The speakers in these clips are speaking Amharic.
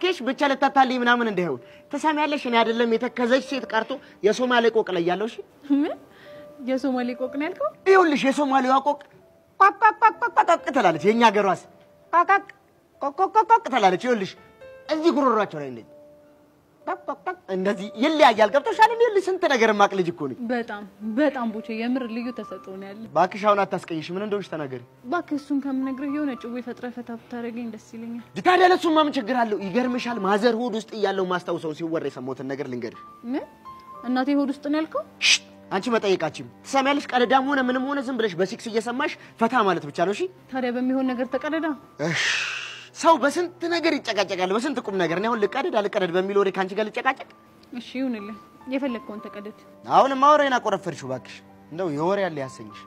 كيش بتشال تطالي من أمن ده تسمع ليش أنا هذا اللي متكزج سيد كارتو يا سومالي كوك لا يالوش يا سومالي كوك نالكو يقول ليش يا سومالي كوك كاك تلالش ينيا جراس كاك تلالش يقول ليش أزي قرر راتشورين እንደዚህ ይለያያል ገብቶሻል እንዴ ስንት ነገር ማቅልጅ እኮ ነኝ በጣም ቡቼ የምር ልዩ ተሰጥቶኛል ባክሽ አሁን አታስቀይሽ ምን እንደሆነሽ ተናገሪ ባክሽ እሱን ከምነግርህ የሆነ ጭዌ ፈጥረህ ፈታ ብታረገኝ ደስ ይለኛል ታዲያ ለሱማ ምን ችግር አለው ይገርምሻል ማዘር ሆድ ውስጥ ያለው ማስተውሰው ሲወራ የሰሞትን ነገር ልንገርሽ ምን እናቴ ሆድ ውስጥ ነው ያልከው አንቺ መጠየቃችም ትሰማያለሽ ቀለዳም ሆነ ምንም ሆነ ዝም ብለሽ በሲክስ እየሰማሽ ፈታ ማለት ብቻ ነው እሺ ታዲያ በሚሆን ነገር ተቀደዳ ሰው በስንት ነገር ይጨቃጨቃል በስንት ቁም ነገር ነው አልቀደድ በሚል ወሬ ካንቺ ጋር ልጨቃጨቅ እሺ ይሁንልህ የፈለግከውን ተቀደድ አሁን ማውራይና ቆረፈርሽው ባክሽ እንደው የወሬ ያለ ያሰኝሽ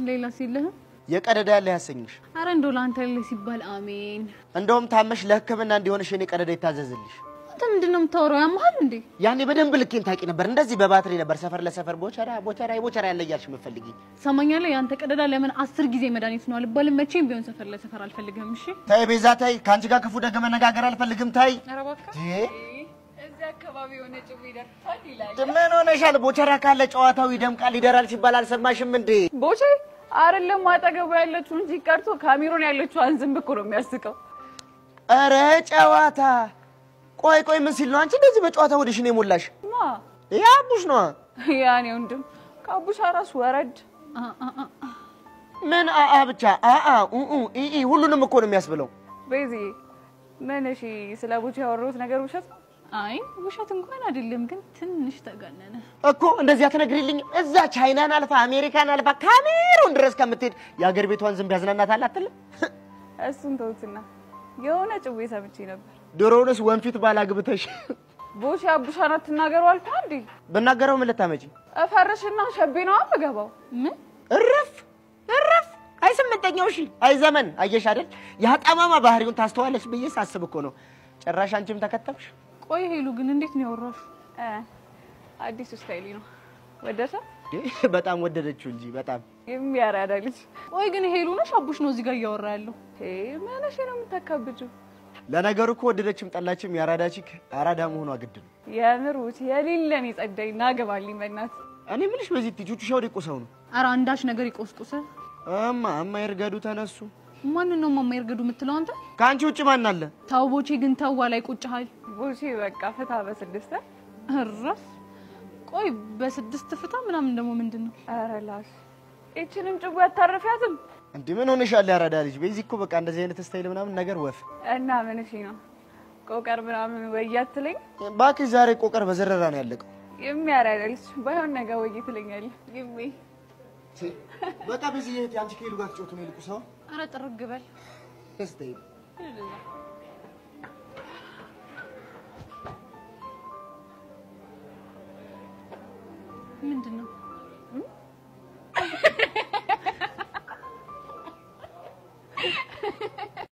ሌላ ሲልህ የቀደዳ ያለ ያሰኝሽ አረ እንደው ላንተ ያለ ሲባል አሜን እንደውም ታመሽ ለህክምና እንዲሆንሽ እኔ ቀደዳ ይታዘዝልሽ አንተ ምንድነው የምታወራው ያማል እንዴ ያኔ በደንብ ልኬን ታቂ ነበር እንደዚህ በባትሪ ነበር ሰፈር ለሰፈር ቦቸራ ያለ ያልሽ መፈልጊ ሰማኛለ ያንተ ቀደዳ ለምን 10 ጊዜ መድኃኒት ነው አልባልም መቼም ቢሆን ሰፈር ለሰፈር አልፈልግም እሺ ታይ ቤዛ ታይ ካንቺ ጋር ክፉ ደገ መነጋገር አልፈልግም ታይ አረባካ እዚህ አካባቢ ሆነ ጭው ይደርሳል ይላል ምን ሆነሻል ቦቸራ ካለ ጨዋታው ይደምቃል ይደራል ሲባል አልሰማሽም እንዴ ቦቼ አይደለም ማጠገቡ ያለችው እንጂ ቀርቶ ካሜሮን ያለችው አንዝም ብኩ ነው የሚያስቀው አረ ጨዋታ ቆይ ምን ሲል ነው አንቺ እንደዚህ በጨዋታ ወደሽ ነው የሞላሽ ማ ያቡሽ ነው ያኔ ወንድም ካቡሽ አራስ ወረድ ምን ብቻ ሁሉንም እኮ ነው የሚያስብለው በዚ ምን እሺ ስለ ቡቼ ያወሩት ነገር ውሸት አይ ውሸት እንኳን አይደለም ግን ትንሽ ተጋነነ እኮ እንደዚያ ተነግሪልኝ እዛ ቻይናን አልፋ አሜሪካን አልፋ ካሜሩን ድረስ ከምትሄድ ያገር ቤቷን ዝም ያዝናናታል አትልም እሱን ተውትና የሆነ ጭዌ ሰምቼ ነበር ድሮውንስ ወንፊት ባላግብተሽ ቦሽ አቡሻና ተናገሩ አልኩ እንዴ በናገረው ምን ልታመጪ አፈረሽና ሸቤ ነው አመገባው ምን እረፍ አይ ስምንተኛው እሺ አይ ዘመን አየሽ አይደል ያጣማማ ባህሪውን ታስተዋለሽ ብዬ ሳስብ እኮ ነው ጭራሽ አንቺም ተከተብሽ ቆይ ሄሉ ግን እንዴት ነው ያወራሽ አዲስ ስታይል ነው ወደሰ በጣም ወደደችው እንጂ በጣም የሚያራዳልሽ ቆይ ግን ሄሉ ነሽ አቡሽ ነው እዚህ ጋር ያወራ ያለው ማነሽ ነው የምታካብጂው ለነገሩ እኮ ወደደችም ጠላችም ያራዳቺክ አራዳ መሆኗ ግድ ነው ያምሩት የሌለን ይጸደይና ገባልኝ በእናት እኔ ምንሽ በዚህ ትጁቹሻው ዲቆሰው ነው አራ አንዳሽ ነገር ይቆስቁሰ አማ ይርገዱ ተነሱ ማን ነው ማማ ይርገዱ የምትለው አንተ ካንቺ ውጪ ማን አለ ታው ቦቼ ግን ታዋ ላይ ቁጭሃል ቦቼ በቃ ፈታ በስድስት እረፍ ቆይ በስድስት ፍታ ምናምን ደሞ ምንድነው አረላሽ እቺንም ጭቡ ያታረፊያትም እንዴ ምን ሆነሻል ያራዳ ልጅ በዚህ እኮ በቃ እንደዚህ አይነት ስታይል ምናምን ነገር ወፍ እና ምን እሺ ነው ቆቀር ምናምን ወያትልኝ ባኪ ዛሬ ቆቀር በዘረራ ነው ያለቀው የሚያራዳልሽ ባይሆን ነገር ወይትልኛል ግቢ በቃ በዚህ አንቺ ከሄሉ ጋር ተጫውቱ ነው ልቁ ሰው አረ ጥርግ በል እስቲ ምንድነው